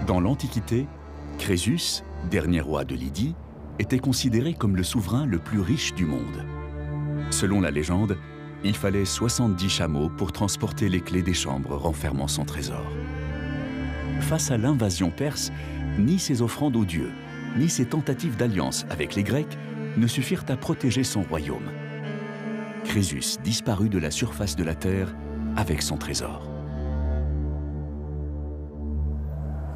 Dans l'Antiquité, Crésus, dernier roi de Lydie, était considéré comme le souverain le plus riche du monde. Selon la légende, il fallait 70 chameaux pour transporter les clés des chambres renfermant son trésor. Face à l'invasion perse, ni ses offrandes aux dieux, ni ses tentatives d'alliance avec les Grecs ne suffirent à protéger son royaume. Crésus disparut de la surface de la terre avec son trésor.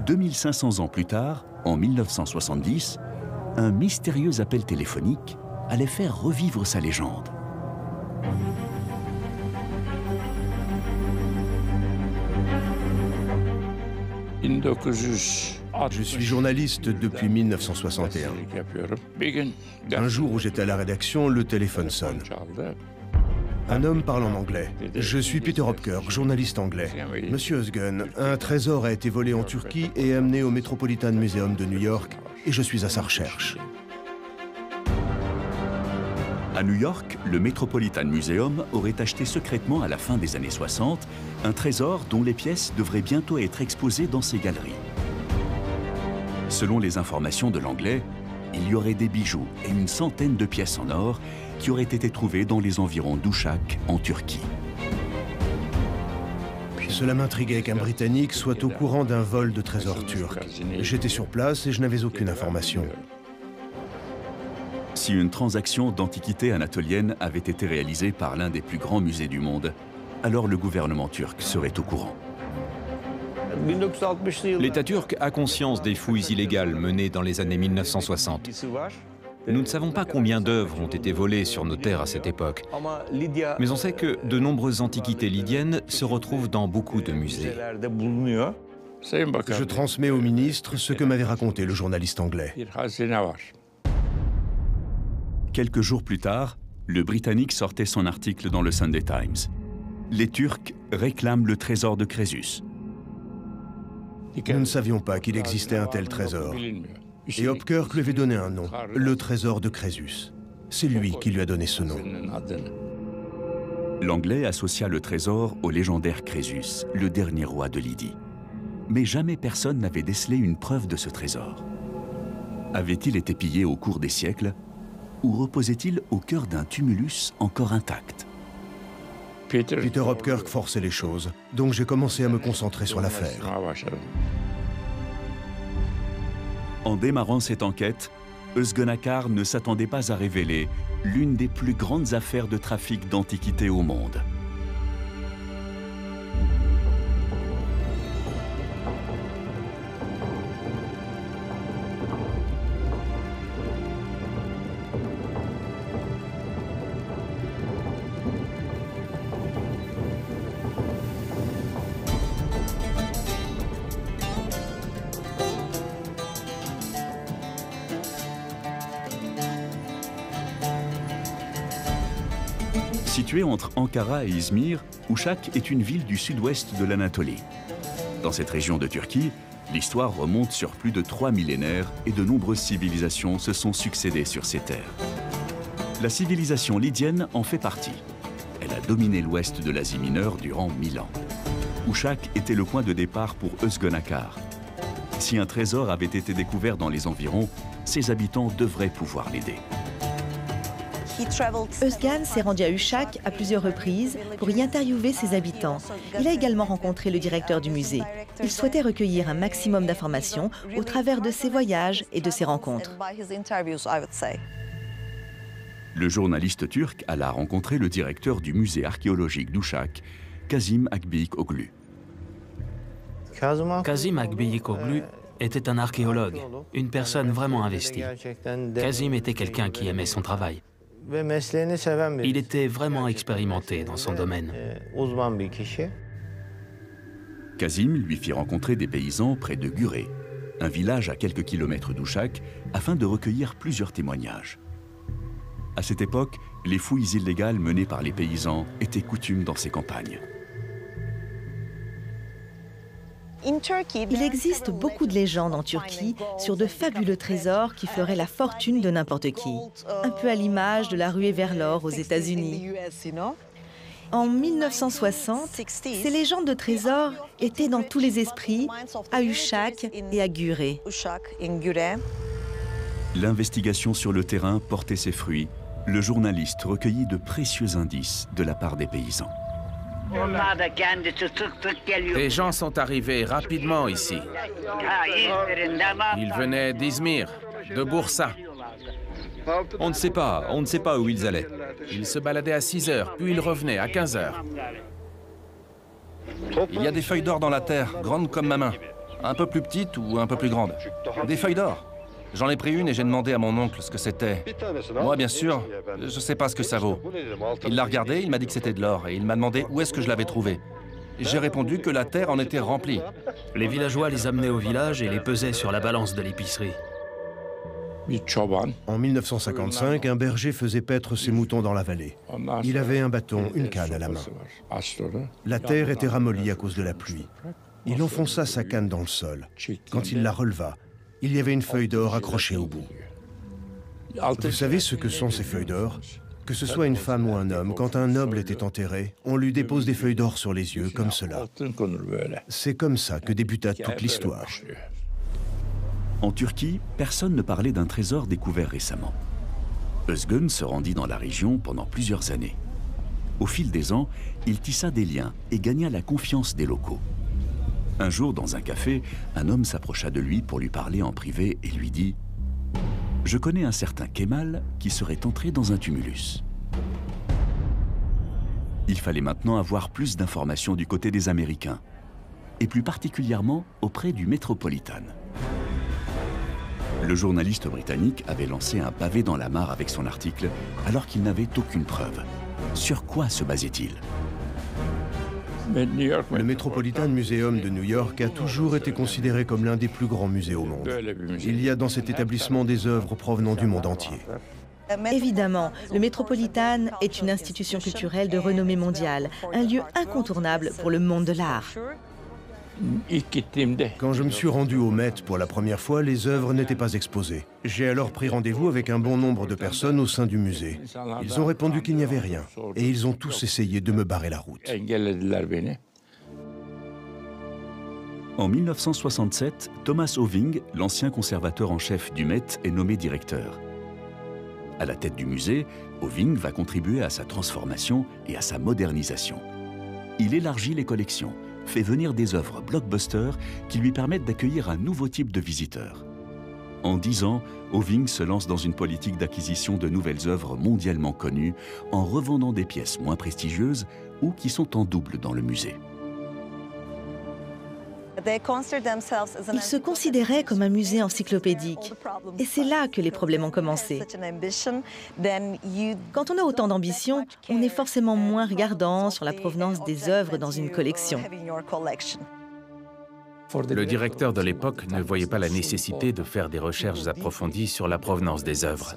2500 ans plus tard, en 1970, un mystérieux appel téléphonique allait faire revivre sa légende. Je suis journaliste depuis 1961. Un jour où j'étais à la rédaction, le téléphone sonne. Un homme parle en anglais. Je suis Peter Hopker, journaliste anglais. Monsieur Özgen, un trésor a été volé en Turquie et amené au Metropolitan Museum de New York, et je suis à sa recherche. À New York, le Metropolitan Museum aurait acheté secrètement à la fin des années 60 un trésor dont les pièces devraient bientôt être exposées dans ses galeries. Selon les informations de l'anglais, il y aurait des bijoux et une centaine de pièces en or qui auraient été trouvées dans les environs d'Uşak, en Turquie. Cela m'intriguait qu'un Britannique soit au courant d'un vol de trésors turcs. J'étais sur place et je n'avais aucune information. Si une transaction d'antiquité anatolienne avait été réalisée par l'un des plus grands musées du monde, alors le gouvernement turc serait au courant. L'État turc a conscience des fouilles illégales menées dans les années 1960. Nous ne savons pas combien d'œuvres ont été volées sur nos terres à cette époque, mais on sait que de nombreuses antiquités lydiennes se retrouvent dans beaucoup de musées. Je transmets au ministre ce que m'avait raconté le journaliste anglais. Quelques jours plus tard, le Britannique sortait son article dans le Sunday Times. Les Turcs réclament le trésor de Crésus. Nous ne savions pas qu'il existait un tel trésor. Et Hopker lui avait donné un nom, le trésor de Crésus. C'est lui qui lui a donné ce nom. L'Anglais associa le trésor au légendaire Crésus, le dernier roi de Lydie. Mais jamais personne n'avait décelé une preuve de ce trésor. Avait-il été pillé au cours des siècles ou reposait-il au cœur d'un tumulus encore intact? Peter Hopker forçait les choses, donc j'ai commencé à me concentrer sur l'affaire. En démarrant cette enquête, Özgen Akar ne s'attendait pas à révéler l'une des plus grandes affaires de trafic d'antiquités au monde. Située entre Ankara et Izmir, Uşak est une ville du sud-ouest de l'Anatolie. Dans cette région de Turquie, l'histoire remonte sur plus de 3 millénaires et de nombreuses civilisations se sont succédées sur ces terres. La civilisation lydienne en fait partie. Elle a dominé l'ouest de l'Asie mineure durant 1000 ans. Uşak était le point de départ pour Özgen Akar. Si un trésor avait été découvert dans les environs, ses habitants devraient pouvoir l'aider. Özgen s'est rendu à Uşak à plusieurs reprises pour y interviewer ses habitants. Il a également rencontré le directeur du musée. Il souhaitait recueillir un maximum d'informations au travers de ses voyages et de ses rencontres. Le journaliste turc alla rencontrer le directeur du musée archéologique d'Uşak, Kazım Akbeyikoglu. Kazım Akbeyikoglu était un archéologue, une personne vraiment investie. Kazım était quelqu'un qui aimait son travail. Il était vraiment expérimenté dans son domaine. Kazım lui fit rencontrer des paysans près de Gure, un village à quelques kilomètres d'Uşak, afin de recueillir plusieurs témoignages. À cette époque, les fouilles illégales menées par les paysans étaient coutumes dans ces campagnes. Il existe beaucoup de légendes en Turquie sur de fabuleux trésors qui feraient la fortune de n'importe qui. Un peu à l'image de la ruée vers l'or aux États-Unis. En 1960, ces légendes de trésors étaient dans tous les esprits, à Ushak et à Gure. L'investigation sur le terrain portait ses fruits. Le journaliste recueillit de précieux indices de la part des paysans. Des gens sont arrivés rapidement ici. Ils venaient d'Izmir, de Bursa. On ne sait pas où ils allaient. Ils se baladaient à 6 heures, puis ils revenaient à 15 heures. Il y a des feuilles d'or dans la terre, grandes comme ma main. Un peu plus petites ou un peu plus grandes. Des feuilles d'or. J'en ai pris une et j'ai demandé à mon oncle ce que c'était. Moi, bien sûr, je ne sais pas ce que ça vaut. Il l'a regardé, il m'a dit que c'était de l'or et il m'a demandé où est-ce que je l'avais trouvé. J'ai répondu que la terre en était remplie. Les villageois les amenaient au village et les pesaient sur la balance de l'épicerie. En 1955, un berger faisait paître ses moutons dans la vallée. Il avait un bâton, une canne à la main. La terre était ramollie à cause de la pluie. Il enfonça sa canne dans le sol. Quand il la releva, il y avait une feuille d'or accrochée au bout. Vous savez ce que sont ces feuilles d'or? Que ce soit une femme ou un homme, quand un noble était enterré, on lui dépose des feuilles d'or sur les yeux, comme cela. C'est comme ça que débuta toute l'histoire. En Turquie, personne ne parlait d'un trésor découvert récemment. Özgun se rendit dans la région pendant plusieurs années. Au fil des ans, il tissa des liens et gagna la confiance des locaux. Un jour, dans un café, un homme s'approcha de lui pour lui parler en privé et lui dit « Je connais un certain Kemal qui serait entré dans un tumulus. » Il fallait maintenant avoir plus d'informations du côté des Américains, et plus particulièrement auprès du Metropolitan. Le journaliste britannique avait lancé un pavé dans la mare avec son article, alors qu'il n'avait aucune preuve. Sur quoi se basait-il ? Le Metropolitan Museum de New York a toujours été considéré comme l'un des plus grands musées au monde. Il y a dans cet établissement des œuvres provenant du monde entier. Évidemment, le Metropolitan est une institution culturelle de renommée mondiale, un lieu incontournable pour le monde de l'art. Quand je me suis rendu au Met pour la première fois, les œuvres n'étaient pas exposées. J'ai alors pris rendez-vous avec un bon nombre de personnes au sein du musée. Ils ont répondu qu'il n'y avait rien, et ils ont tous essayé de me barrer la route. En 1967, Thomas Oving, l'ancien conservateur en chef du Met, est nommé directeur. À la tête du musée, Oving va contribuer à sa transformation et à sa modernisation. Il élargit les collections, fait venir des œuvres blockbusters qui lui permettent d'accueillir un nouveau type de visiteurs. En 10 ans, Oving se lance dans une politique d'acquisition de nouvelles œuvres mondialement connues en revendant des pièces moins prestigieuses ou qui sont en double dans le musée. Ils se considéraient comme un musée encyclopédique. Et c'est là que les problèmes ont commencé. Quand on a autant d'ambition, on est forcément moins regardant sur la provenance des œuvres dans une collection. Le directeur de l'époque ne voyait pas la nécessité de faire des recherches approfondies sur la provenance des œuvres.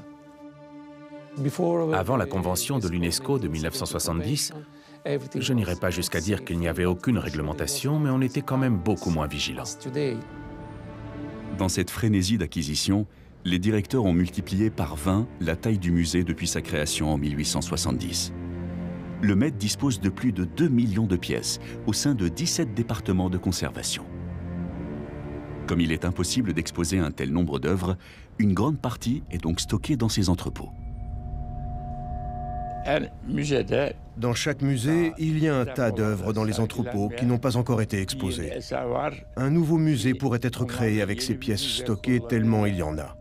Avant la convention de l'UNESCO de 1970, je n'irai pas jusqu'à dire qu'il n'y avait aucune réglementation, mais on était quand même beaucoup moins vigilants. Dans cette frénésie d'acquisition, les directeurs ont multiplié par 20 la taille du musée depuis sa création en 1870. Le Met dispose de plus de 2 millions de pièces au sein de 17 départements de conservation. Comme il est impossible d'exposer un tel nombre d'œuvres, une grande partie est donc stockée dans ces entrepôts. Dans chaque musée, il y a un tas d'œuvres dans les entrepôts qui n'ont pas encore été exposées. Un nouveau musée pourrait être créé avec ces pièces stockées tellement il y en a.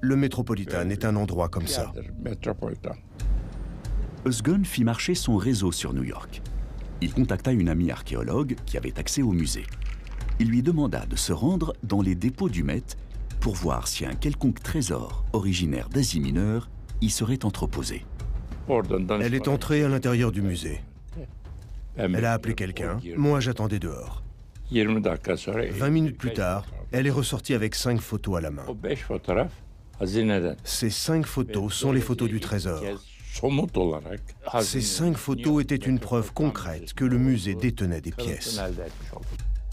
Le Metropolitan est un endroit comme ça. Özgun fit marcher son réseau sur New York. Il contacta une amie archéologue qui avait accès au musée. Il lui demanda de se rendre dans les dépôts du Met pour voir si un quelconque trésor originaire d'Asie mineure y serait entreposé. Elle est entrée à l'intérieur du musée. Elle a appelé quelqu'un. Moi, j'attendais dehors. 20 minutes plus tard, elle est ressortie avec 5 photos à la main. Ces 5 photos sont les photos du trésor. Ces 5 photos étaient une preuve concrète que le musée détenait des pièces.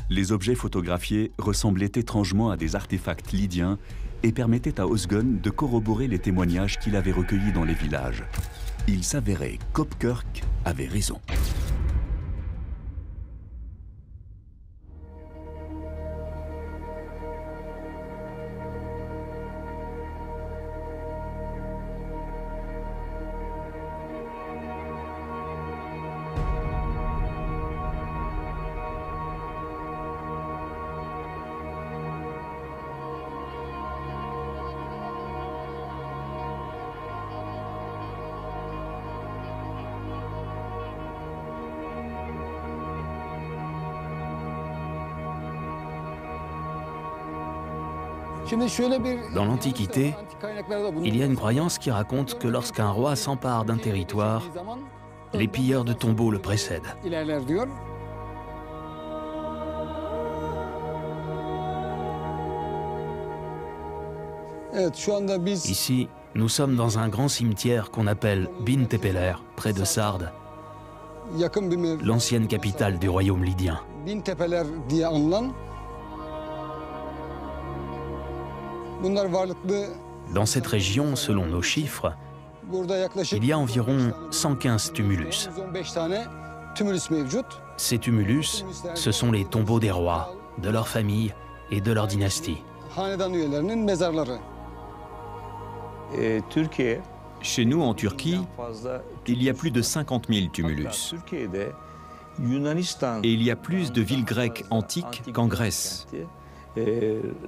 Les objets photographiés ressemblaient étrangement à des artefacts lydiens et permettaient à Özgun de corroborer les témoignages qu'il avait recueillis dans les villages. il s'avérait qu'Hopkirk avait raison. Dans l'Antiquité, il y a une croyance qui raconte que lorsqu'un roi s'empare d'un territoire, les pilleurs de tombeaux le précèdent. Ici, nous sommes dans un grand cimetière qu'on appelle Bin Tepeler, près de Sardes, l'ancienne capitale du royaume lydien. Dans cette région, selon nos chiffres, il y a environ 115 tumulus. Ces tumulus, ce sont les tombeaux des rois, de leurs familles et de leur dynastie. Chez nous, en Turquie, il y a plus de 50 000 tumulus. Et il y a plus de villes grecques antiques qu'en Grèce.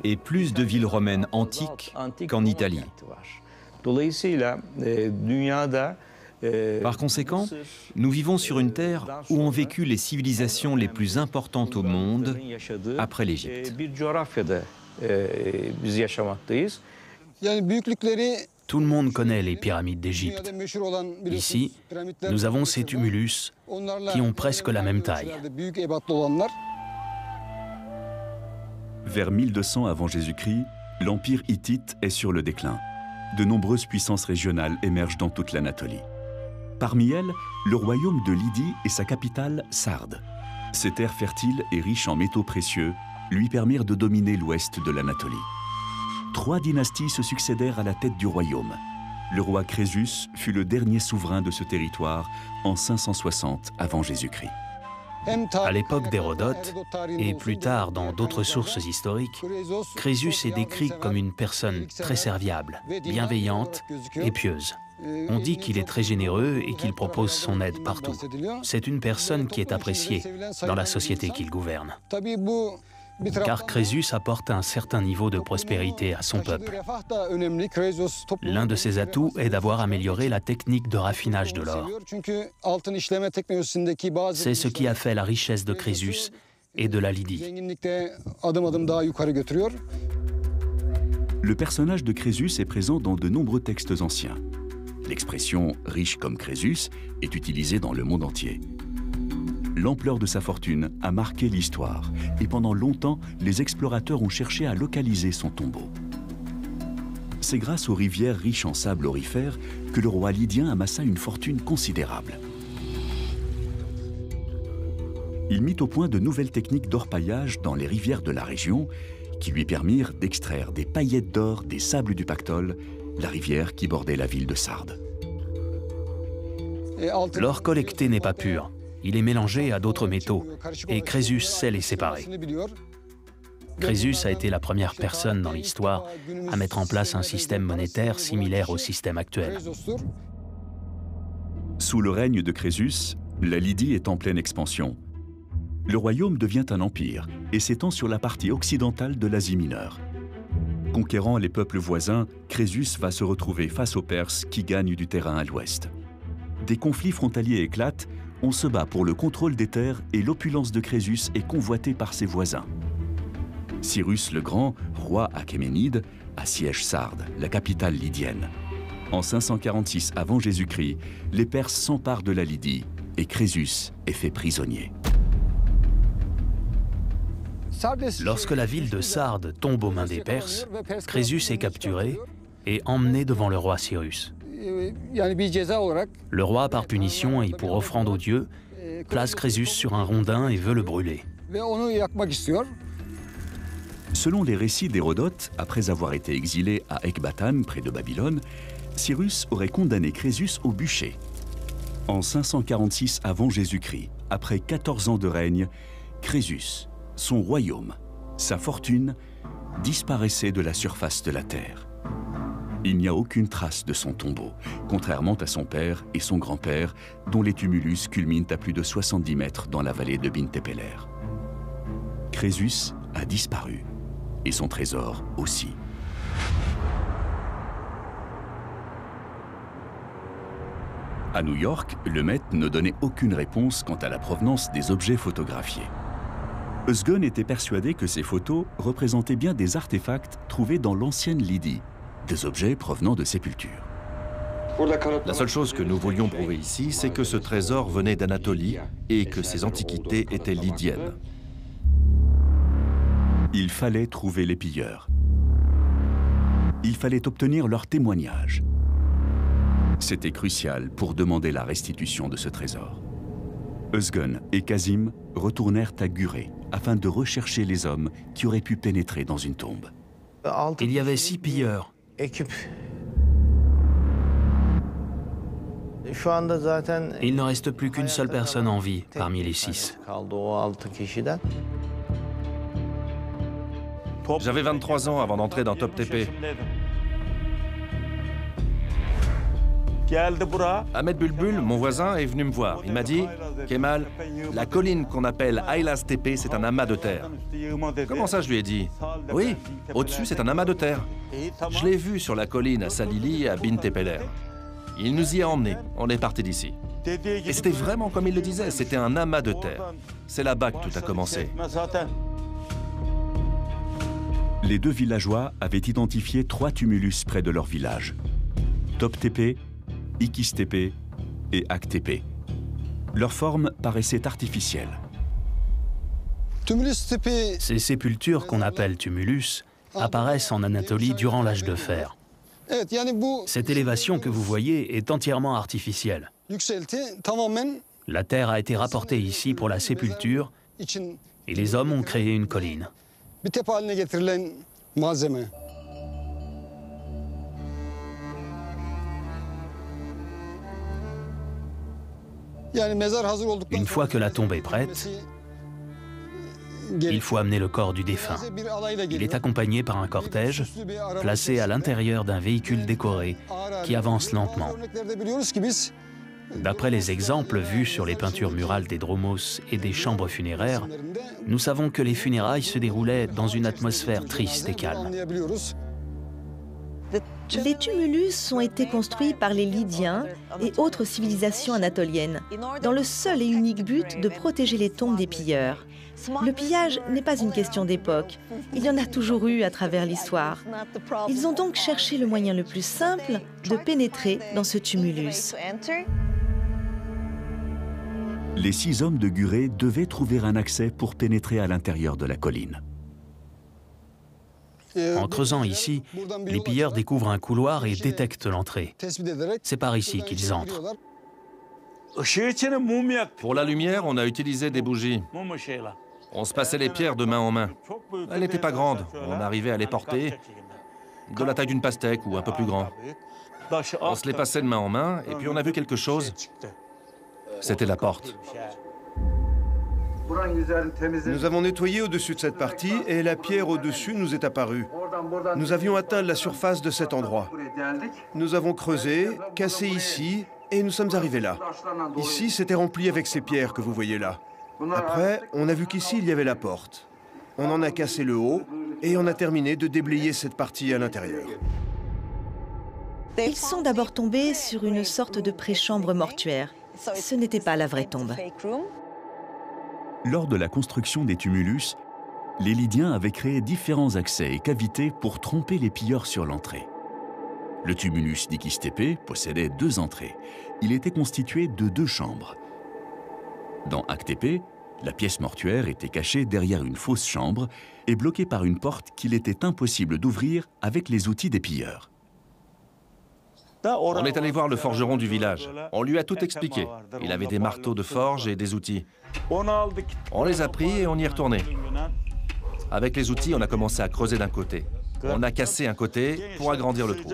Et plus de villes romaines antiques qu'en Italie. Par conséquent, nous vivons sur une terre où ont vécu les civilisations les plus importantes au monde après l'Égypte. Tout le monde connaît les pyramides d'Égypte. Ici, nous avons ces tumulus qui ont presque la même taille. Vers 1200 avant Jésus-Christ, l'Empire hittite est sur le déclin. De nombreuses puissances régionales émergent dans toute l'Anatolie. Parmi elles, le royaume de Lydie et sa capitale, Sardes. Ces terres fertiles et riches en métaux précieux lui permirent de dominer l'ouest de l'Anatolie. 3 dynasties se succédèrent à la tête du royaume. Le roi Crésus fut le dernier souverain de ce territoire en 560 avant Jésus-Christ. À l'époque d'Hérodote, et plus tard dans d'autres sources historiques, Crésus est décrit comme une personne très serviable, bienveillante et pieuse. On dit qu'il est très généreux et qu'il propose son aide partout. C'est une personne qui est appréciée dans la société qu'il gouverne. Car Crésus apporte un certain niveau de prospérité à son peuple. L'un de ses atouts est d'avoir amélioré la technique de raffinage de l'or. C'est ce qui a fait la richesse de Crésus et de la Lydie. Le personnage de Crésus est présent dans de nombreux textes anciens. L'expression « riche comme Crésus » est utilisée dans le monde entier. L'ampleur de sa fortune a marqué l'histoire et pendant longtemps, les explorateurs ont cherché à localiser son tombeau. C'est grâce aux rivières riches en sable aurifère que le roi lydien amassa une fortune considérable. Il mit au point de nouvelles techniques d'orpaillage dans les rivières de la région qui lui permirent d'extraire des paillettes d'or des sables du Pactole, la rivière qui bordait la ville de Sardes. L'or collecté n'est pas pur. Il est mélangé à d'autres métaux, et Crésus sait les séparer. Crésus a été la première personne dans l'histoire à mettre en place un système monétaire similaire au système actuel. Sous le règne de Crésus, la Lydie est en pleine expansion. Le royaume devient un empire et s'étend sur la partie occidentale de l'Asie mineure. Conquérant les peuples voisins, Crésus va se retrouver face aux Perses qui gagnent du terrain à l'ouest. Des conflits frontaliers éclatent. On se bat pour le contrôle des terres et l'opulence de Crésus est convoitée par ses voisins. Cyrus le Grand, roi achéménide, assiège Sardes, la capitale lydienne. En 546 avant Jésus-Christ, les Perses s'emparent de la Lydie et Crésus est fait prisonnier. Lorsque la ville de Sardes tombe aux mains des Perses, Crésus est capturé et emmené devant le roi Cyrus. Le roi, par punition et pour offrande aux dieux, place Crésus sur un rondin et veut le brûler. Selon les récits d'Hérodote, après avoir été exilé à Ecbatane, près de Babylone, Cyrus aurait condamné Crésus au bûcher En 546 avant Jésus-Christ, après 14 ans de règne, Crésus, son royaume, sa fortune, disparaissaient de la surface de la terre. Il n'y a aucune trace de son tombeau, contrairement à son père et son grand-père, dont les tumulus culminent à plus de 70 mètres dans la vallée de Bintepeler. Crésus a disparu, et son trésor aussi. À New York, le Met ne donnait aucune réponse quant à la provenance des objets photographiés. Özgen était persuadé que ces photos représentaient bien des artefacts trouvés dans l'ancienne Lydie, des objets provenant de sépultures. La seule chose que nous voulions prouver ici, c'est que ce trésor venait d'Anatolie et que ces antiquités étaient lydiennes. Il fallait trouver les pilleurs. Il fallait obtenir leur témoignage. C'était crucial pour demander la restitution de ce trésor. Özgen et Kazim retournèrent à Gurée afin de rechercher les hommes qui auraient pu pénétrer dans une tombe. Il y avait 6 pilleurs. Il ne reste plus qu'une seule personne en vie parmi les 6. J'avais 23 ans avant d'entrer dans Top Tepe. Ahmed Bulbul, mon voisin, est venu me voir. Il m'a dit « Kemal, la colline qu'on appelle Aylas Tepe, c'est un amas de terre. » Comment ça, je lui ai dit? « Oui, au-dessus, c'est un amas de terre. Je l'ai vu sur la colline à Salili, à Bintepeler. Il nous y a emmenés. On est parti d'ici. Et c'était vraiment comme il le disait, c'était un amas de terre. C'est là-bas que tout a commencé. » Les deux villageois avaient identifié 3 tumulus près de leur village. Top Tepe, Ikis Tepe et Ak Tepe. Leur forme paraissait artificielle. Ces sépultures qu'on appelle tumulus apparaissent en Anatolie durant l'âge de fer. Cette élévation que vous voyez est entièrement artificielle. La terre a été rapportée ici pour la sépulture et les hommes ont créé une colline. Une fois que la tombe est prête, il faut amener le corps du défunt. Il est accompagné par un cortège placé à l'intérieur d'un véhicule décoré qui avance lentement. D'après les exemples vus sur les peintures murales des dromos et des chambres funéraires, nous savons que les funérailles se déroulaient dans une atmosphère triste et calme. Les tumulus ont été construits par les Lydiens et autres civilisations anatoliennes, dans le seul et unique but de protéger les tombes des pilleurs. Le pillage n'est pas une question d'époque, il y en a toujours eu à travers l'histoire. Ils ont donc cherché le moyen le plus simple de pénétrer dans ce tumulus. Les 6 hommes de Gurée devaient trouver un accès pour pénétrer à l'intérieur de la colline. En creusant ici, les pilleurs découvrent un couloir et détectent l'entrée. C'est par ici qu'ils entrent. Pour la lumière, on a utilisé des bougies. On se passait les pierres de main en main. Elles n'étaient pas grandes, on arrivait à les porter, de la taille d'une pastèque ou un peu plus grand. On se les passait de main en main, et puis on a vu quelque chose. C'était la porte. Nous avons nettoyé au-dessus de cette partie et la pierre au-dessus nous est apparue. Nous avions atteint la surface de cet endroit. Nous avons creusé, cassé ici et nous sommes arrivés là. Ici, c'était rempli avec ces pierres que vous voyez là. Après, on a vu qu'ici, il y avait la porte. On en a cassé le haut et on a terminé de déblayer cette partie à l'intérieur. Ils sont d'abord tombés sur une sorte de préchambre mortuaire. Ce n'était pas la vraie tombe. Lors de la construction des tumulus, les Lydiens avaient créé différents accès et cavités pour tromper les pilleurs sur l'entrée. Le tumulus d'Ikis Tepe possédait 2 entrées. Il était constitué de 2 chambres. Dans Ak Tepe, la pièce mortuaire était cachée derrière une fausse chambre et bloquée par une porte qu'il était impossible d'ouvrir avec les outils des pilleurs. On est allé voir le forgeron du village. On lui a tout expliqué. Il avait des marteaux de forge et des outils. On les a pris et on y est retourné. Avec les outils, on a commencé à creuser d'un côté. On a cassé un côté pour agrandir le trou.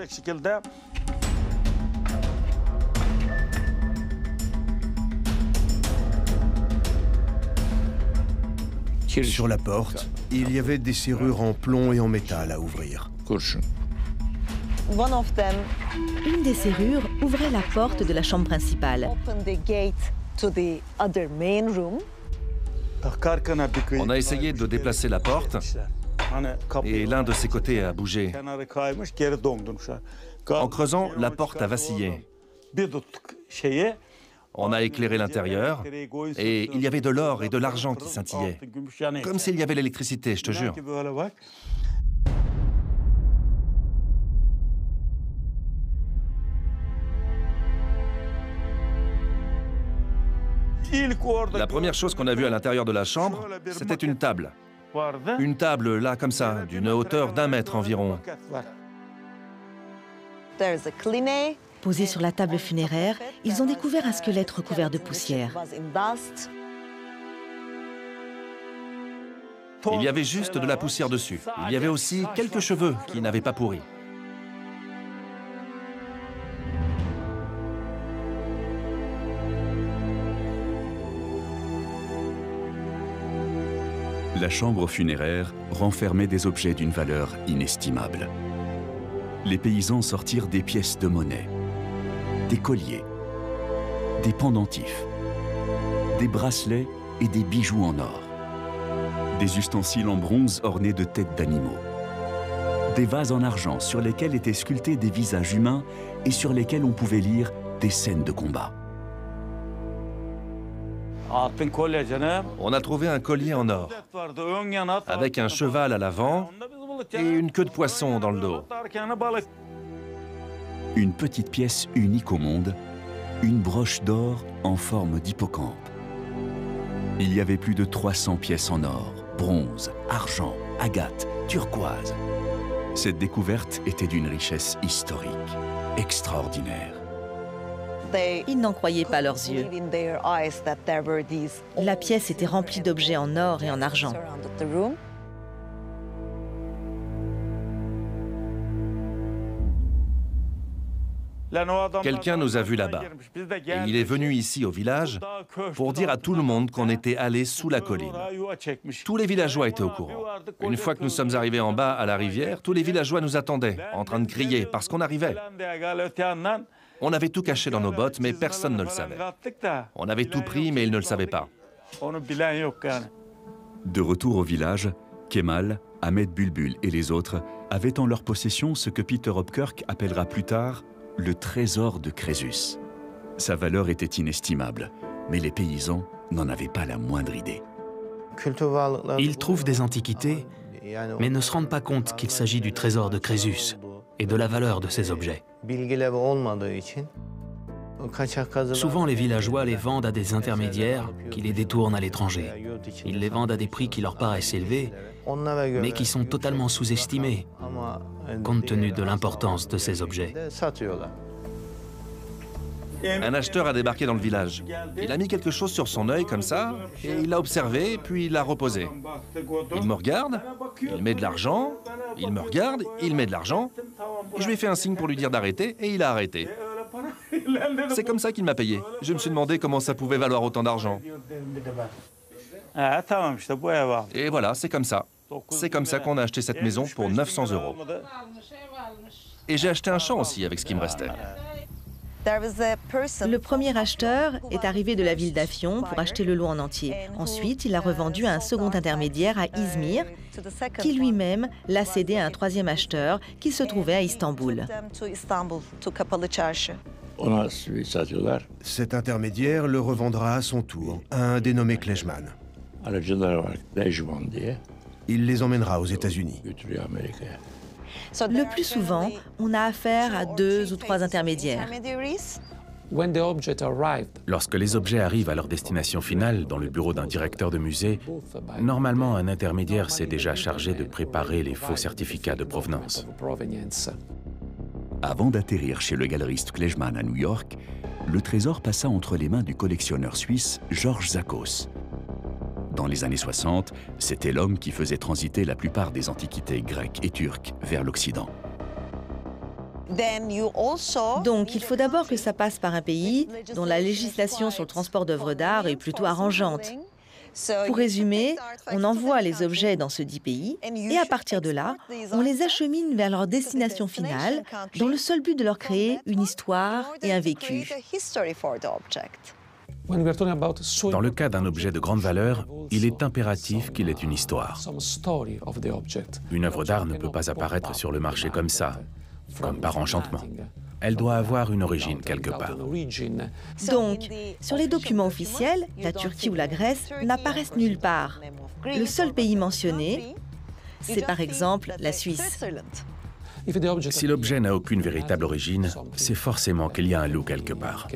Sur la porte, il y avait des serrures en plomb et en métal à ouvrir. Une des serrures ouvrait la porte de la chambre principale. On a essayé de déplacer la porte et l'un de ses côtés a bougé. En creusant, la porte a vacillé. On a éclairé l'intérieur et il y avait de l'or et de l'argent qui scintillaient. Comme s'il y avait l'électricité, je te jure. La première chose qu'on a vue à l'intérieur de la chambre, c'était une table. Une table, là, comme ça, d'une hauteur d'1 mètre environ. Posés sur la table funéraire, ils ont découvert un squelette recouvert de poussière. Il y avait juste de la poussière dessus. Il y avait aussi quelques cheveux qui n'avaient pas pourri. La chambre funéraire renfermait des objets d'une valeur inestimable. Les paysans sortirent des pièces de monnaie, des colliers, des pendentifs, des bracelets et des bijoux en or, des ustensiles en bronze ornés de têtes d'animaux, des vases en argent sur lesquels étaient sculptés des visages humains et sur lesquels on pouvait lire des scènes de combat. On a trouvé un collier en or, avec un cheval à l'avant et une queue de poisson dans le dos. Une petite pièce unique au monde, une broche d'or en forme d'hippocampe. Il y avait plus de 300 pièces en or, bronze, argent, agate, turquoise. Cette découverte était d'une richesse historique, extraordinaire. Ils n'en croyaient pas leurs yeux. La pièce était remplie d'objets en or et en argent. Quelqu'un nous a vus là-bas. Et il est venu ici au village pour dire à tout le monde qu'on était allé sous la colline. Tous les villageois étaient au courant. Une fois que nous sommes arrivés en bas à la rivière, tous les villageois nous attendaient, en train de crier, parce qu'on arrivait. On avait tout caché dans nos bottes, mais personne ne le savait. On avait tout pris, mais ils ne le savaient pas. De retour au village, Kemal, Ahmed Bulbul et les autres avaient en leur possession ce que Peter Hopkirk appellera plus tard le trésor de Crésus. Sa valeur était inestimable, mais les paysans n'en avaient pas la moindre idée. Ils trouvent des antiquités, mais ne se rendent pas compte qu'il s'agit du trésor de Crésus et de la valeur de ces objets. Souvent, les villageois les vendent à des intermédiaires qui les détournent à l'étranger. Ils les vendent à des prix qui leur paraissent élevés, mais qui sont totalement sous-estimés, compte tenu de l'importance de ces objets. Un acheteur a débarqué dans le village. Il a mis quelque chose sur son œil comme ça, et il l'a observé, puis il l'a reposé. Il me regarde, il met de l'argent, il me regarde, il met de l'argent. Je lui ai fait un signe pour lui dire d'arrêter, et il a arrêté. C'est comme ça qu'il m'a payé. Je me suis demandé comment ça pouvait valoir autant d'argent. Et voilà, c'est comme ça. C'est comme ça qu'on a acheté cette maison pour 900 €. Et j'ai acheté un champ aussi avec ce qui me restait. Le premier acheteur est arrivé de la ville d'Afyon pour acheter le lot en entier. Ensuite, il l'a revendu à un second intermédiaire à Izmir, qui lui-même l'a cédé à un troisième acheteur qui se trouvait à Istanbul. Cet intermédiaire le revendra à son tour à un dénommé Klejman. Il les emmènera aux États-Unis. Le plus souvent, on a affaire à 2 ou 3 intermédiaires. Lorsque les objets arrivent à leur destination finale, dans le bureau d'un directeur de musée, normalement un intermédiaire s'est déjà chargé de préparer les faux certificats de provenance. Avant d'atterrir chez le galeriste Klejman à New York, le trésor passa entre les mains du collectionneur suisse Georges Zakos. Dans les années 60, c'était l'homme qui faisait transiter la plupart des antiquités grecques et turques vers l'Occident. Donc, il faut d'abord que ça passe par un pays dont la législation sur le transport d'œuvres d'art est plutôt arrangeante. Pour résumer, on envoie les objets dans ce dit pays et à partir de là, on les achemine vers leur destination finale dans le seul but de leur créer une histoire et un vécu. Dans le cas d'un objet de grande valeur, il est impératif qu'il ait une histoire. Une œuvre d'art ne peut pas apparaître sur le marché comme ça, comme par enchantement. Elle doit avoir une origine quelque part. Donc, sur les documents officiels, la Turquie ou la Grèce n'apparaissent nulle part. Le seul pays mentionné, c'est par exemple la Suisse. Si l'objet n'a aucune véritable origine, c'est forcément qu'il y a un loup quelque part.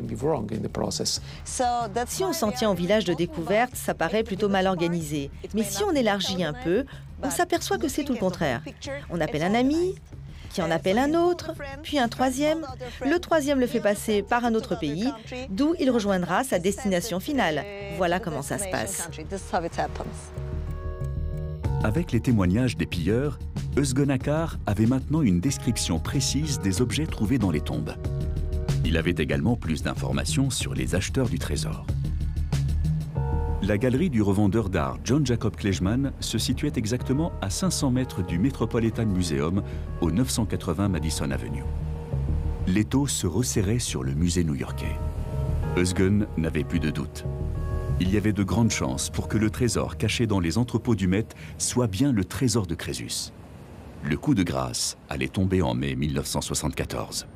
Si on s'en tient au village de découverte, ça paraît plutôt mal organisé. Mais si on élargit un peu, on s'aperçoit que c'est tout le contraire. On appelle un ami, qui en appelle un autre, puis un troisième. Le troisième le fait passer par un autre pays, d'où il rejoindra sa destination finale. Voilà comment ça se passe. Avec les témoignages des pilleurs, Özgen Akar avait maintenant une description précise des objets trouvés dans les tombes. Il avait également plus d'informations sur les acheteurs du trésor. La galerie du revendeur d'art John Jacob Klejman se situait exactement à 500 mètres du Metropolitan Museum au 980 Madison Avenue. L'étau se resserrait sur le musée new-yorkais. Özgen n'avait plus de doute. Il y avait de grandes chances pour que le trésor caché dans les entrepôts du Met soit bien le trésor de Crésus. Le coup de grâce allait tomber en mai 1974.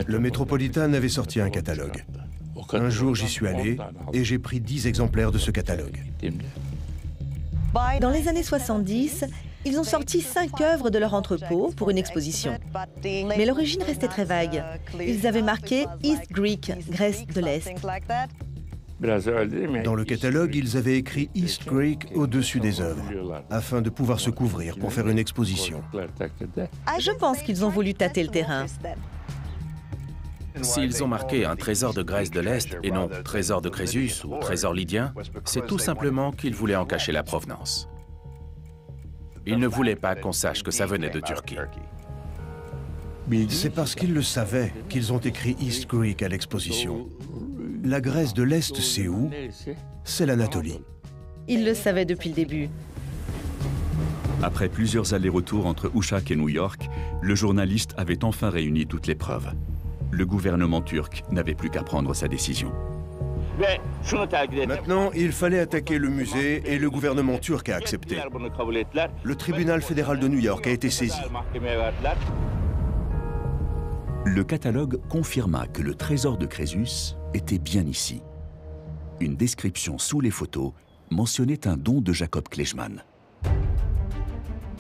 Le Metropolitan avait sorti un catalogue. Un jour, j'y suis allé et j'ai pris 10 exemplaires de ce catalogue. Dans les années 70, ils ont sorti 5 œuvres de leur entrepôt pour une exposition. Mais l'origine restait très vague. Ils avaient marqué East Greek, Grèce de l'Est. Dans le catalogue, ils avaient écrit East Greek au-dessus des œuvres, afin de pouvoir se couvrir pour faire une exposition. Je pense qu'ils ont voulu tâter le terrain. S'ils ont marqué un trésor de Grèce de l'Est et non trésor de Crésus ou trésor lydien, c'est tout simplement qu'ils voulaient en cacher la provenance. Ils ne voulaient pas qu'on sache que ça venait de Turquie. C'est parce qu'ils le savaient qu'ils ont écrit East Greek à l'exposition. La Grèce de l'Est, c'est où? C'est l'Anatolie. Ils le savaient depuis le début. Après plusieurs allers-retours entre Uşak et New York, le journaliste avait enfin réuni toutes les preuves. Le gouvernement turc n'avait plus qu'à prendre sa décision. Maintenant, il fallait attaquer le musée et le gouvernement turc a accepté. Le tribunal fédéral de New York a été saisi. Le catalogue confirma que le trésor de Crésus était bien ici. Une description sous les photos mentionnait un don de Jacob Klejman.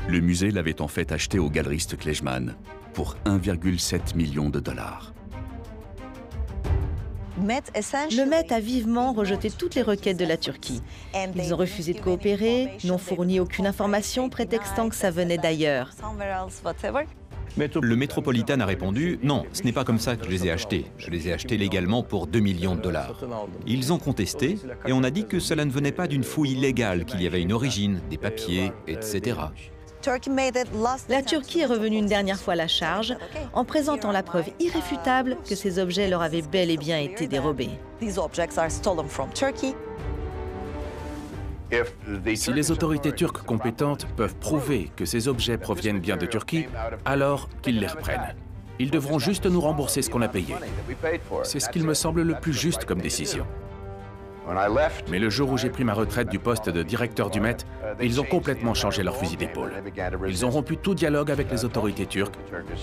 Le musée l'avait en fait acheté au galeriste Klejman pour 1,7 million de dollars. Le Met a vivement rejeté toutes les requêtes de la Turquie. Ils ont refusé de coopérer, n'ont fourni aucune information prétextant que ça venait d'ailleurs. Le Metropolitan a répondu « Non, ce n'est pas comme ça que je les ai achetés. Je les ai achetés légalement pour 2 millions de dollars. » Ils ont contesté et on a dit que cela ne venait pas d'une fouille illégale, qu'il y avait une origine, des papiers, etc. La Turquie est revenue une dernière fois à la charge en présentant la preuve irréfutable que ces objets leur avaient bel et bien été dérobés. Si les autorités turques compétentes peuvent prouver que ces objets proviennent bien de Turquie, alors qu'ils les reprennent. Ils devront juste nous rembourser ce qu'on a payé. C'est ce qu'il me semble le plus juste comme décision. Mais le jour où j'ai pris ma retraite du poste de directeur du Met, ils ont complètement changé leur fusil d'épaule. Ils ont rompu tout dialogue avec les autorités turques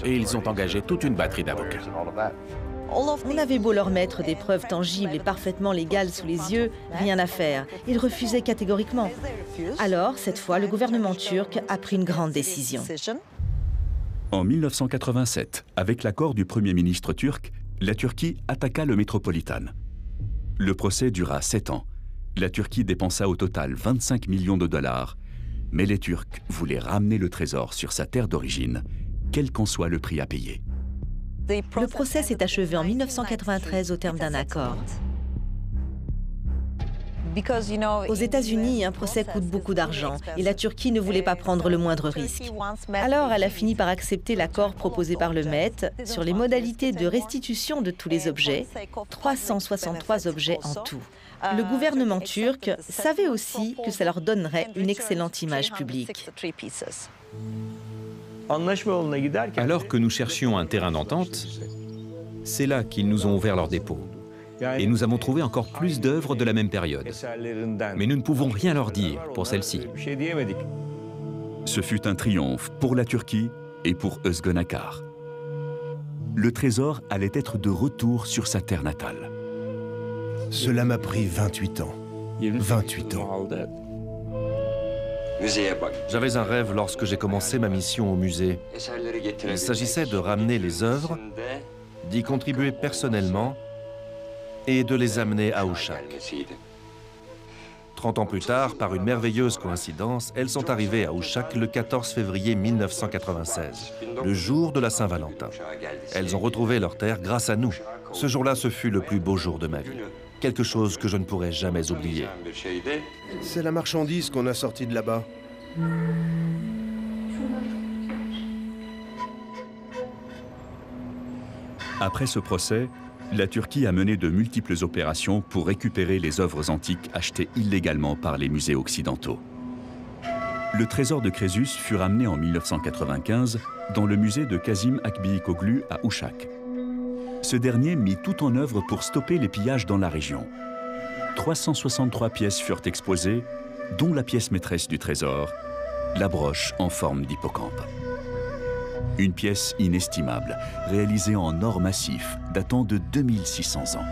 et ils ont engagé toute une batterie d'avocats. On avait beau leur mettre des preuves tangibles et parfaitement légales sous les yeux, rien à faire. Ils refusaient catégoriquement. Alors, cette fois, le gouvernement turc a pris une grande décision. En 1987, avec l'accord du Premier ministre turc, la Turquie attaqua le Metropolitan. Le procès dura 7 ans. La Turquie dépensa au total 25 millions de dollars, mais les Turcs voulaient ramener le trésor sur sa terre d'origine, quel qu'en soit le prix à payer. Le procès s'est achevé en 1993 au terme d'un accord. Aux États-Unis, un procès coûte beaucoup d'argent et la Turquie ne voulait pas prendre le moindre risque. Alors, elle a fini par accepter l'accord proposé par le Met sur les modalités de restitution de tous les objets, 363 objets en tout. Le gouvernement turc savait aussi que ça leur donnerait une excellente image publique. Alors que nous cherchions un terrain d'entente, c'est là qu'ils nous ont ouvert leur dépôt. Et nous avons trouvé encore plus d'œuvres de la même période. Mais nous ne pouvons rien leur dire pour celle-ci. Ce fut un triomphe pour la Turquie et pour Özgen Akar. Le trésor allait être de retour sur sa terre natale. Cela m'a pris 28 ans. 28 ans. J'avais un rêve lorsque j'ai commencé ma mission au musée. Il s'agissait de ramener les œuvres, d'y contribuer personnellement et de les amener à Uşak. 30 ans plus tard, par une merveilleuse coïncidence, elles sont arrivées à Uşak le 14 février 1996, le jour de la Saint-Valentin. Elles ont retrouvé leur terre grâce à nous. Ce jour-là, ce fut le plus beau jour de ma vie. Quelque chose que je ne pourrai jamais oublier. C'est la marchandise qu'on a sortie de là-bas. Après ce procès, la Turquie a mené de multiples opérations pour récupérer les œuvres antiques achetées illégalement par les musées occidentaux. Le trésor de Crésus fut ramené en 1995 dans le musée de Kazım Akbiyikoglu à Uşak. Ce dernier mit tout en œuvre pour stopper les pillages dans la région. 363 pièces furent exposées, dont la pièce maîtresse du trésor, la broche en forme d'hippocampe. Une pièce inestimable, réalisée en or massif, datant de 2600 ans.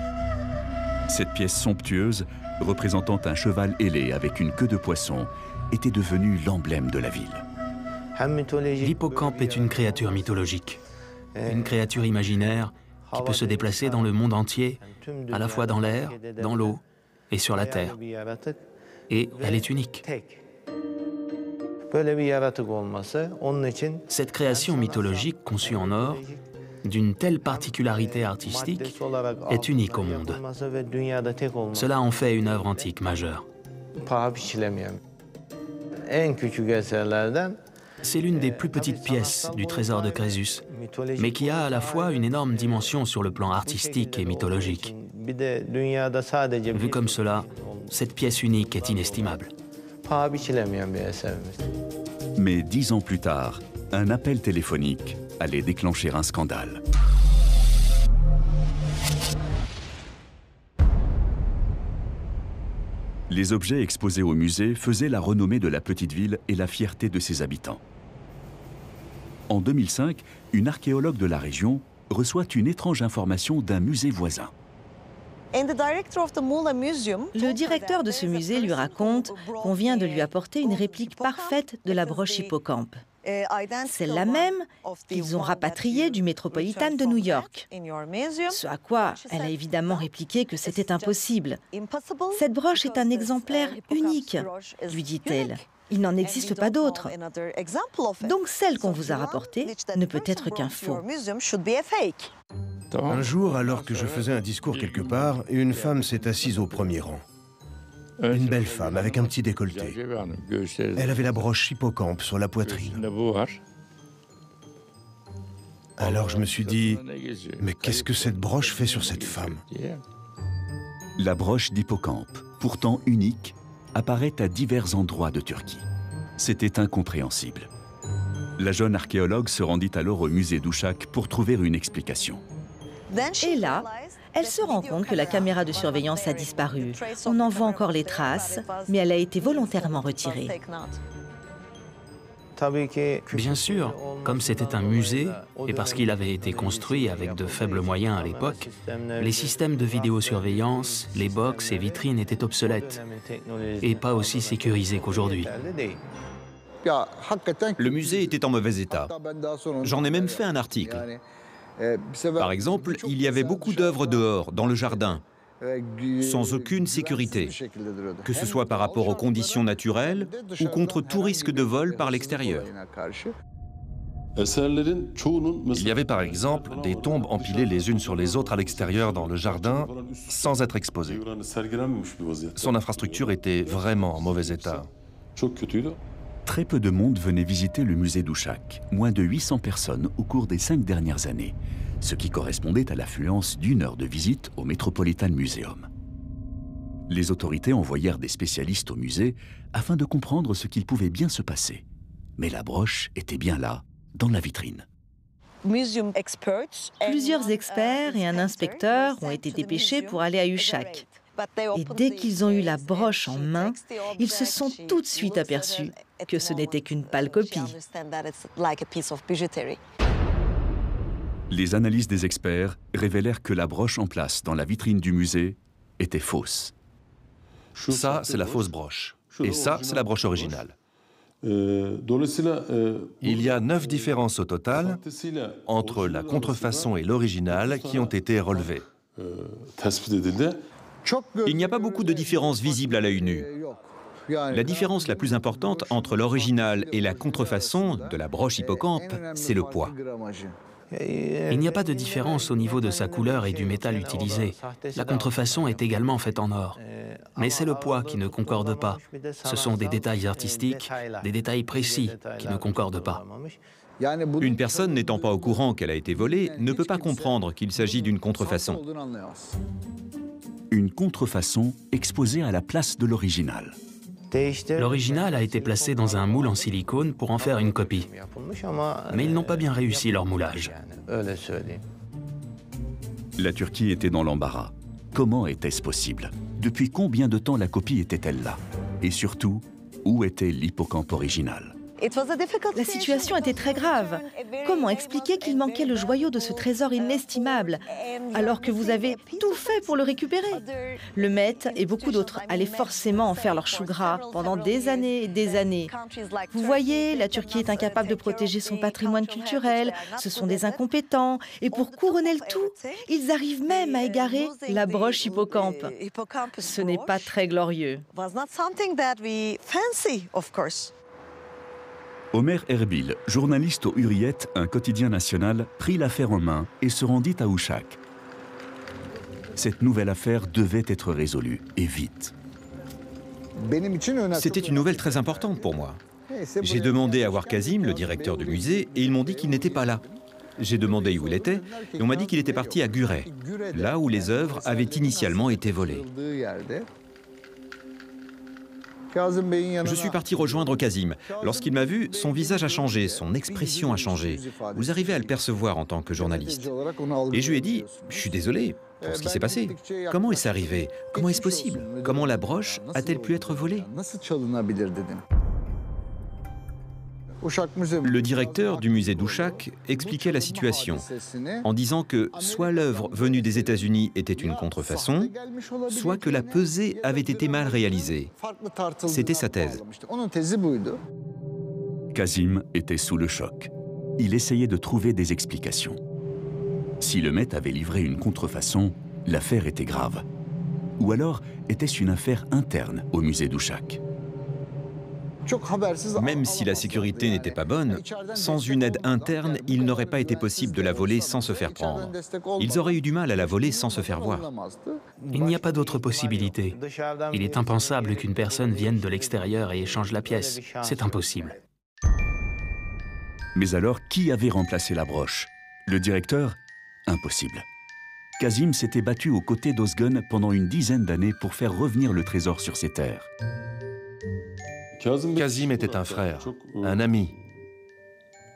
Cette pièce somptueuse, représentant un cheval ailé avec une queue de poisson, était devenue l'emblème de la ville. L'hippocampe est une créature mythologique, une créature imaginaire qui peut se déplacer dans le monde entier, à la fois dans l'air, dans l'eau et sur la terre. Et elle est unique. Cette création mythologique conçue en or, d'une telle particularité artistique, est unique au monde. Cela en fait une œuvre antique majeure. C'est l'une des plus petites pièces du trésor de Crésus, mais qui a à la fois une énorme dimension sur le plan artistique et mythologique. Vu comme cela, cette pièce unique est inestimable. Mais 10 ans plus tard, un appel téléphonique allait déclencher un scandale. Les objets exposés au musée faisaient la renommée de la petite ville et la fierté de ses habitants. En 2005, une archéologue de la région reçoit une étrange information d'un musée voisin. Le directeur de ce musée lui raconte qu'on vient de lui apporter une réplique parfaite de la broche hippocampe. Celle-là même qu'ils ont rapatriée du Metropolitan de New York. Ce à quoi elle a évidemment répliqué que c'était impossible. Cette broche est un exemplaire unique, lui dit-elle. Il n'en existe pas d'autre. Donc celle qu'on vous a rapportée ne peut être qu'un faux. Un jour, alors que je faisais un discours quelque part, une femme s'est assise au premier rang. Une belle femme avec un petit décolleté. Elle avait la broche hippocampe sur la poitrine. Alors je me suis dit, mais qu'est-ce que cette broche fait sur cette femme? La broche d'hippocampe, pourtant unique, apparaît à divers endroits de Turquie. C'était incompréhensible. La jeune archéologue se rendit alors au musée d'Uşak pour trouver une explication. Et là, elle se rend compte que la caméra de surveillance a disparu. On en voit encore les traces, mais elle a été volontairement retirée. Bien sûr, comme c'était un musée, et parce qu'il avait été construit avec de faibles moyens à l'époque, les systèmes de vidéosurveillance, les box et vitrines étaient obsolètes, et pas aussi sécurisés qu'aujourd'hui. Le musée était en mauvais état. J'en ai même fait un article. Par exemple, il y avait beaucoup d'œuvres dehors, dans le jardin, sans aucune sécurité, que ce soit par rapport aux conditions naturelles ou contre tout risque de vol par l'extérieur. Il y avait par exemple des tombes empilées les unes sur les autres à l'extérieur dans le jardin, sans être exposées. Son infrastructure était vraiment en mauvais état. Très peu de monde venait visiter le musée d'Oushak, moins de 800 personnes au cours des 5 dernières années, ce qui correspondait à l'affluence d'1 heure de visite au Metropolitan Museum. Les autorités envoyèrent des spécialistes au musée afin de comprendre ce qu'il pouvait bien se passer. Mais la broche était bien là, dans la vitrine. Plusieurs experts et un inspecteur ont été dépêchés pour aller à Ushak. Et dès qu'ils ont eu la broche en main, ils se sont tout de suite aperçus que ce n'était qu'une pâle copie. Les analyses des experts révélèrent que la broche en place dans la vitrine du musée était fausse. Ça, c'est la fausse broche. Et ça, c'est la broche originale. Il y a 9 différences au total entre la contrefaçon et l'original qui ont été relevées. Il n'y a pas beaucoup de différences visibles à l'œil nu. La différence la plus importante entre l'original et la contrefaçon de la broche hippocampe, c'est le poids. Il n'y a pas de différence au niveau de sa couleur et du métal utilisé. La contrefaçon est également faite en or. Mais c'est le poids qui ne concorde pas. Ce sont des détails artistiques, des détails précis qui ne concordent pas. Une personne n'étant pas au courant qu'elle a été volée ne peut pas comprendre qu'il s'agit d'une contrefaçon. Une contrefaçon exposée à la place de l'original. L'original a été placé dans un moule en silicone pour en faire une copie. Mais ils n'ont pas bien réussi leur moulage. La Turquie était dans l'embarras. Comment était-ce possible? Depuis combien de temps la copie était-elle là? Et surtout, où était l'hippocampe original? La situation était très grave. Comment expliquer qu'il manquait le joyau de ce trésor inestimable, alors que vous avez tout fait pour le récupérer? Le Met et beaucoup d'autres allaient forcément en faire leur chou gras pendant des années et des années. Vous voyez, la Turquie est incapable de protéger son patrimoine culturel, ce sont des incompétents, et pour couronner le tout, ils arrivent même à égarer la broche hippocampe. Ce n'est pas très glorieux. Omer Erbil, journaliste au Hurriyet, un quotidien national, prit l'affaire en main et se rendit à Ushak. Cette nouvelle affaire devait être résolue, et vite. C'était une nouvelle très importante pour moi. J'ai demandé à voir Kazim, le directeur du musée, et ils m'ont dit qu'il n'était pas là. J'ai demandé où il était, et on m'a dit qu'il était parti à Güre, là où les œuvres avaient initialement été volées. Je suis parti rejoindre Kazim. Lorsqu'il m'a vu, son visage a changé, son expression a changé. Vous arrivez à le percevoir en tant que journaliste. Et je lui ai dit, je suis désolé pour ce qui s'est passé. Comment est-ce arrivé? Comment est-ce possible? Comment la broche a-t-elle pu être volée? Le directeur du musée d'Oushak expliquait la situation en disant que soit l'œuvre venue des États-Unis était une contrefaçon, soit que la pesée avait été mal réalisée. C'était sa thèse. Kazim était sous le choc. Il essayait de trouver des explications. Si le Met avait livré une contrefaçon, l'affaire était grave. Ou alors était-ce une affaire interne au musée d'Oushak? Même si la sécurité n'était pas bonne, sans une aide interne, il n'aurait pas été possible de la voler sans se faire prendre. Ils auraient eu du mal à la voler sans se faire voir. Il n'y a pas d'autre possibilité. Il est impensable qu'une personne vienne de l'extérieur et échange la pièce. C'est impossible. Mais alors, qui avait remplacé la broche? Le directeur? Impossible. Kazim s'était battu aux côtés d'Ozgun pendant une dizaine d'années pour faire revenir le trésor sur ses terres. Kazim était un frère, un ami,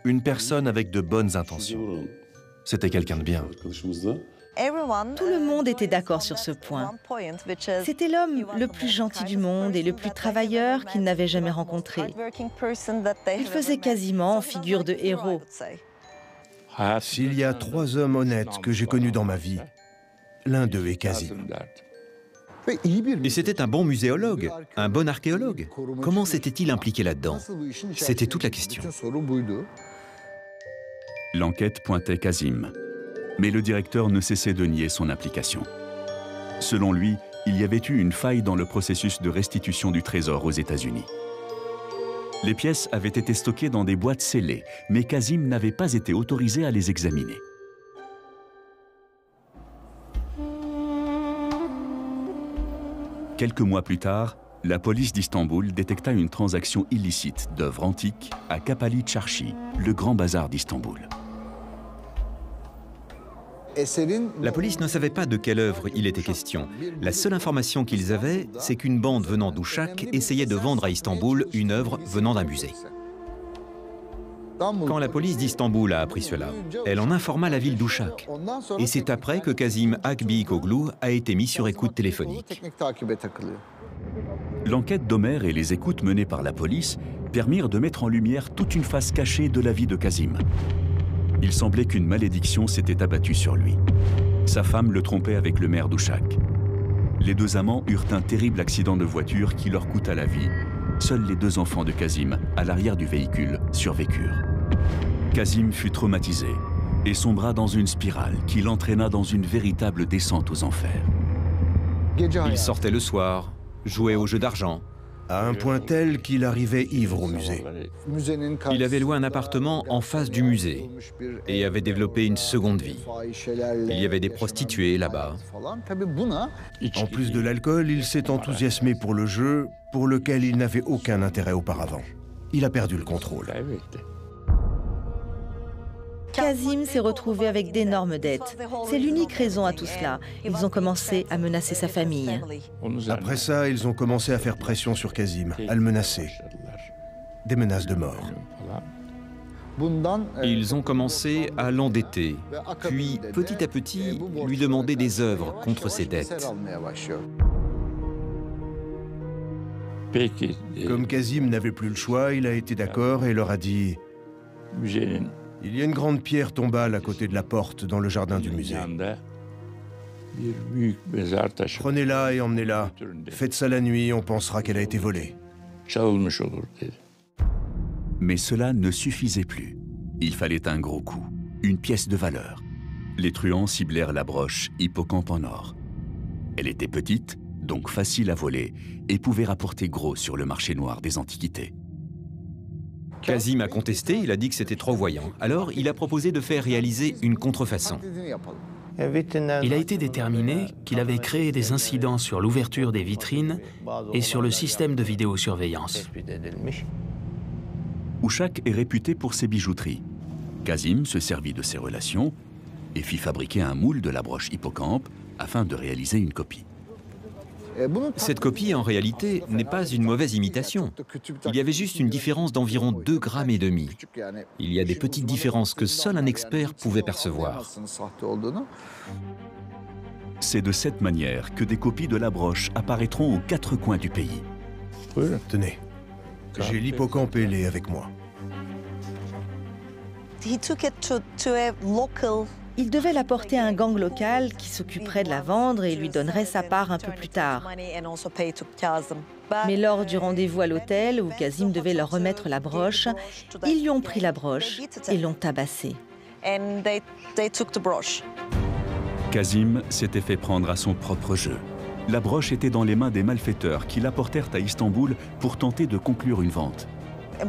une personne avec de bonnes intentions. C'était quelqu'un de bien. Tout le monde était d'accord sur ce point. C'était l'homme le plus gentil du monde et le plus travailleur qu'il n'avait jamais rencontré. Il faisait quasiment figure de héros. S'il y a 3 hommes honnêtes que j'ai connus dans ma vie, l'un d'eux est Kazim. Et c'était un bon muséologue, un bon archéologue. Comment s'était-il impliqué là-dedans? C'était toute la question. L'enquête pointait Kazim. Mais le directeur ne cessait de nier son implication. Selon lui, il y avait eu une faille dans le processus de restitution du trésor aux États-Unis. Les pièces avaient été stockées dans des boîtes scellées, mais Kazim n'avait pas été autorisé à les examiner. Quelques mois plus tard, la police d'Istanbul détecta une transaction illicite d'œuvres antiques à Kapalı Çarşı, le grand bazar d'Istanbul. La police ne savait pas de quelle œuvre il était question. La seule information qu'ils avaient, c'est qu'une bande venant d'Uşak essayait de vendre à Istanbul une œuvre venant d'un musée. Quand la police d'Istanbul a appris cela, elle en informa la ville d'Uşak. Et c'est après que Kazim Akbikoglu a été mis sur écoute téléphonique. L'enquête d'Omer et les écoutes menées par la police permirent de mettre en lumière toute une face cachée de la vie de Kazim. Il semblait qu'une malédiction s'était abattue sur lui. Sa femme le trompait avec le maire d'Uşak. Les deux amants eurent un terrible accident de voiture qui leur coûta la vie. Seuls les deux enfants de Kazim, à l'arrière du véhicule, survécurent. Kazim fut traumatisé et sombra dans une spirale qui l'entraîna dans une véritable descente aux enfers. Il sortait le soir, jouait aux jeux d'argent. À un point tel qu'il arrivait ivre au musée. Il avait loué un appartement en face du musée et avait développé une seconde vie. Il y avait des prostituées là-bas. En plus de l'alcool, il s'est enthousiasmé pour le jeu, pour lequel il n'avait aucun intérêt auparavant. Il a perdu le contrôle. Kazim s'est retrouvé avec d'énormes dettes. C'est l'unique raison à tout cela. Ils ont commencé à menacer sa famille. Après ça, ils ont commencé à faire pression sur Kazim, à le menacer. Des menaces de mort. Ils ont commencé à l'endetter, puis petit à petit lui demander des œuvres contre ses dettes. Comme Kazim n'avait plus le choix, il a été d'accord et leur a dit « Il y a une grande pierre tombale à côté de la porte dans le jardin du musée. Prenez-la et emmenez-la. Faites ça la nuit, on pensera qu'elle a été volée. » Mais cela ne suffisait plus. Il fallait un gros coup, une pièce de valeur. Les truands ciblèrent la broche hippocampe en or. Elle était petite, donc facile à voler, et pouvait rapporter gros sur le marché noir des antiquités. Kazim a contesté, il a dit que c'était trop voyant. Alors, il a proposé de faire réaliser une contrefaçon. Il a été déterminé qu'il avait créé des incidents sur l'ouverture des vitrines et sur le système de vidéosurveillance. Uşak est réputé pour ses bijouteries. Kazim se servit de ses relations et fit fabriquer un moule de la broche hippocampe afin de réaliser une copie. Cette copie, en réalité, n'est pas une mauvaise imitation. Il y avait juste une différence d'environ 2,5 grammes. Il y a des petites différences que seul un expert pouvait percevoir. C'est de cette manière que des copies de la broche apparaîtront aux 4 coins du pays. Tenez, j'ai l'hippocampe ailé avec moi. Il devait la porter à un gang local qui s'occuperait de la vendre et lui donnerait sa part un peu plus tard. Mais lors du rendez-vous à l'hôtel où Kazim devait leur remettre la broche, ils lui ont pris la broche et l'ont tabassée. Kazim s'était fait prendre à son propre jeu. La broche était dans les mains des malfaiteurs qui l'apportèrent à Istanbul pour tenter de conclure une vente.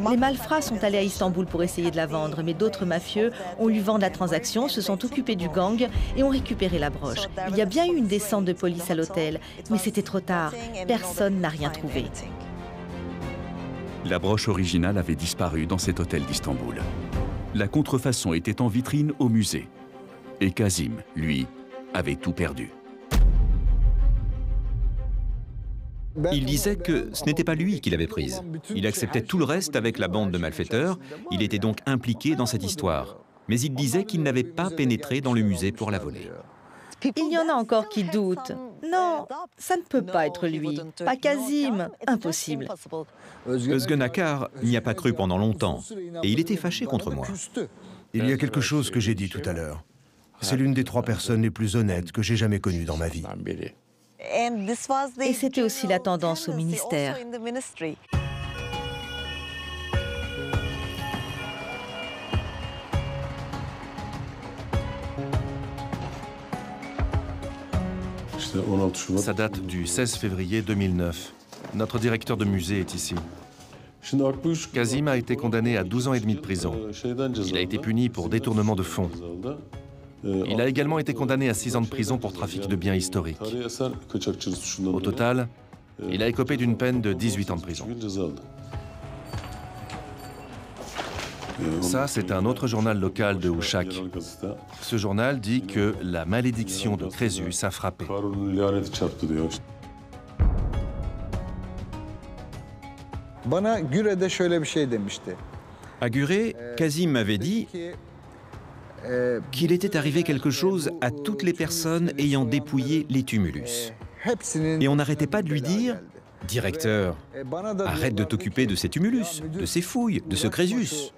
Les malfrats sont allés à Istanbul pour essayer de la vendre, mais d'autres mafieux ont eu vent de la transaction, se sont occupés du gang et ont récupéré la broche. Il y a bien eu une descente de police à l'hôtel, mais c'était trop tard. Personne n'a rien trouvé. La broche originale avait disparu dans cet hôtel d'Istanbul. La contrefaçon était en vitrine au musée. Et Kazim, lui, avait tout perdu. Il disait que ce n'était pas lui qui l'avait prise. Il acceptait tout le reste avec la bande de malfaiteurs. Il était donc impliqué dans cette histoire. Mais il disait qu'il n'avait pas pénétré dans le musée pour la voler. Il y en a encore qui doutent. Non, ça ne peut pas être lui. Pas Kazim. Impossible. Özgen Akar n'y a pas cru pendant longtemps. Et il était fâché contre moi. Il y a quelque chose que j'ai dit tout à l'heure. C'est l'une des 3 personnes les plus honnêtes que j'ai jamais connues dans ma vie. Et c'était aussi la tendance au ministère. Ça date du 16 février 2009. Notre directeur de musée est ici. Kazim a été condamné à 12 ans et demi de prison. Il a été puni pour détournement de fonds. Il a également été condamné à 6 ans de prison pour trafic de biens historiques. Au total, il a écopé d'une peine de 18 ans de prison. Ça, c'est un autre journal local de Uşak. Ce journal dit que la malédiction de Crésus a frappé. À Guré, Kazim m'avait dit qu'il était arrivé quelque chose à toutes les personnes ayant dépouillé les tumulus. Et on n'arrêtait pas de lui dire « Directeur, arrête de t'occuper de ces tumulus, de ces fouilles, de ce Crésus.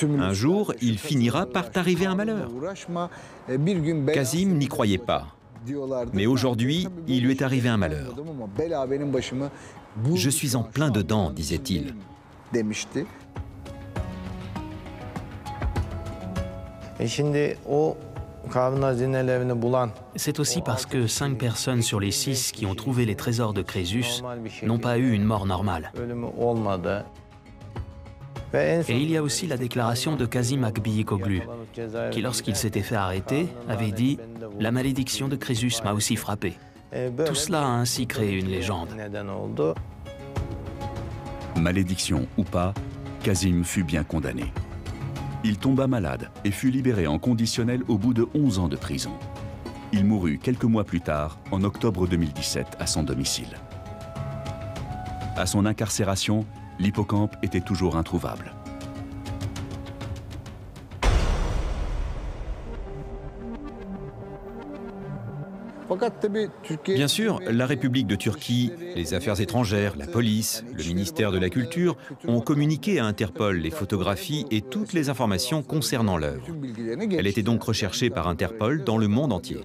Un jour, il finira par t'arriver un malheur. » Kazim n'y croyait pas. Mais aujourd'hui, il lui est arrivé un malheur. « Je suis en plein dedans », disait-il. C'est aussi parce que 5 personnes sur les 6 qui ont trouvé les trésors de Crésus n'ont pas eu une mort normale. Et il y a aussi la déclaration de Kazim Akbiyekoglu, qui, lorsqu'il s'était fait arrêter, avait dit « La malédiction de Crésus m'a aussi frappé ». Tout cela a ainsi créé une légende. Malédiction ou pas, Kazim fut bien condamné. Il tomba malade et fut libéré en conditionnel au bout de 11 ans de prison. Il mourut quelques mois plus tard, en octobre 2017, à son domicile. À son incarcération, l'hippocampe était toujours introuvable. Bien sûr, la République de Turquie, les affaires étrangères, la police, le ministère de la Culture ont communiqué à Interpol les photographies et toutes les informations concernant l'œuvre. Elle était donc recherchée par Interpol dans le monde entier.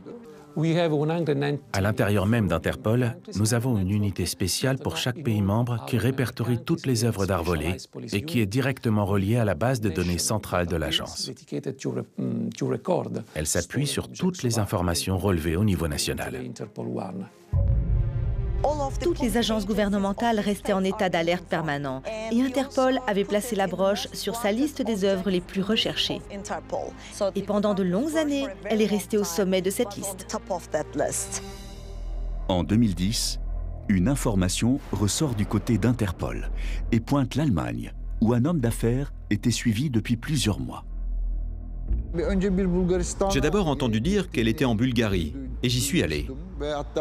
À l'intérieur même d'Interpol, nous avons une unité spéciale pour chaque pays membre qui répertorie toutes les œuvres d'art volées et qui est directement reliée à la base de données centrale de l'agence. Elle s'appuie sur toutes les informations relevées au niveau national. Toutes les agences gouvernementales restaient en état d'alerte permanent et Interpol avait placé la broche sur sa liste des œuvres les plus recherchées. Et pendant de longues années, elle est restée au sommet de cette liste. En 2010, une information ressort du côté d'Interpol et pointe l'Allemagne, où un homme d'affaires était suivi depuis plusieurs mois. J'ai d'abord entendu dire qu'elle était en Bulgarie, et j'y suis allé.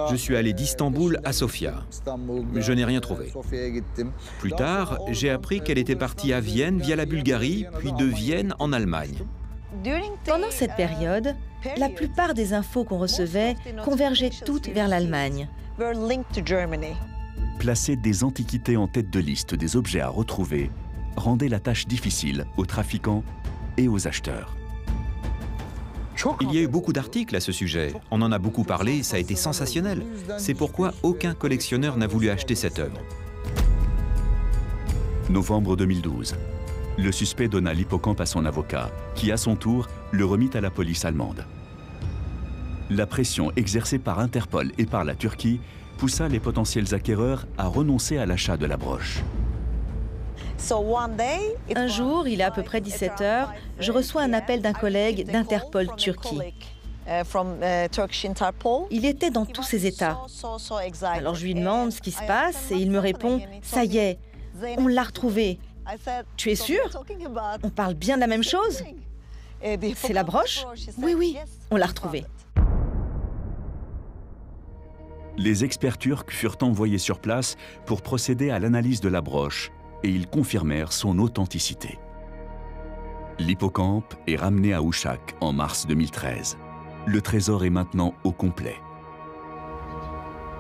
Je suis allé d'Istanbul à Sofia. Je n'ai rien trouvé. Plus tard, j'ai appris qu'elle était partie à Vienne via la Bulgarie, puis de Vienne en Allemagne. Pendant cette période, la plupart des infos qu'on recevait convergeaient toutes vers l'Allemagne. Placer des antiquités en tête de liste des objets à retrouver rendait la tâche difficile aux trafiquants et aux acheteurs. Il y a eu beaucoup d'articles à ce sujet. On en a beaucoup parlé, ça a été sensationnel. C'est pourquoi aucun collectionneur n'a voulu acheter cette œuvre. Novembre 2012. Le suspect donna l'hippocampe à son avocat, qui à son tour le remit à la police allemande. La pression exercée par Interpol et par la Turquie poussa les potentiels acquéreurs à renoncer à l'achat de la broche. Un jour, il est à peu près 17 h, je reçois un appel d'un collègue d'Interpol Turquie. Il était dans tous ses états. Alors je lui demande ce qui se passe et il me répond « Ça y est, on l'a retrouvé. Tu es sûr? On parle bien de la même chose? C'est la broche? Oui, oui, on l'a retrouvée. » Les experts turcs furent envoyés sur place pour procéder à l'analyse de la broche et ils confirmèrent son authenticité. L'hippocampe est ramené à Uşak en mars 2013. Le trésor est maintenant au complet.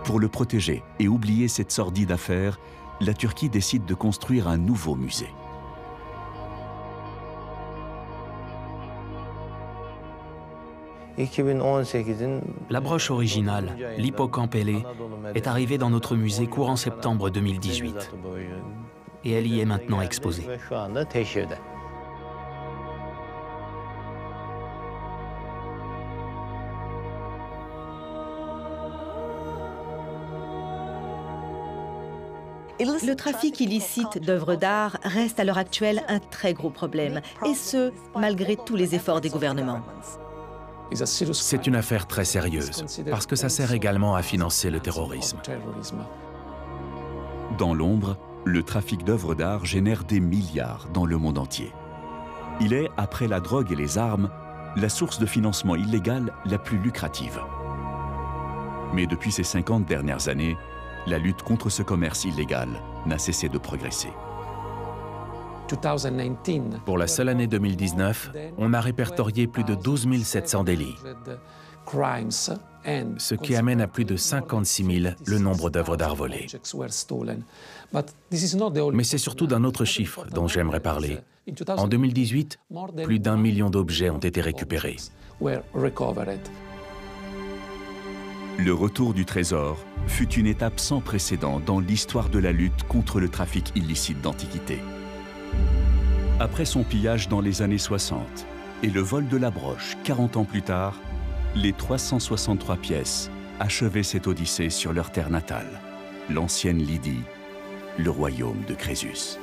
Pour le protéger et oublier cette sordide affaire, la Turquie décide de construire un nouveau musée. La broche originale, l'hippocampe ailé, est arrivée dans notre musée courant septembre 2018. Et elle y est maintenant exposée. Le trafic illicite d'œuvres d'art reste à l'heure actuelle un très gros problème, et ce, malgré tous les efforts des gouvernements. C'est une affaire très sérieuse, parce que ça sert également à financer le terrorisme. Dans l'ombre, le trafic d'œuvres d'art génère des milliards dans le monde entier. Il est, après la drogue et les armes, la source de financement illégal la plus lucrative. Mais depuis ces 50 dernières années, la lutte contre ce commerce illégal n'a cessé de progresser. Pour la seule année 2019, on a répertorié plus de 12 700 délits, ce qui amène à plus de 56 000 le nombre d'œuvres d'art volées. Mais c'est surtout d'un autre chiffre dont j'aimerais parler. En 2018, plus d'1 million d'objets ont été récupérés. Le retour du trésor fut une étape sans précédent dans l'histoire de la lutte contre le trafic illicite d'antiquités. Après son pillage dans les années 60 et le vol de la broche 40 ans plus tard, les 363 pièces achevaient cette odyssée sur leur terre natale, l'ancienne Lydie, le royaume de Crésus.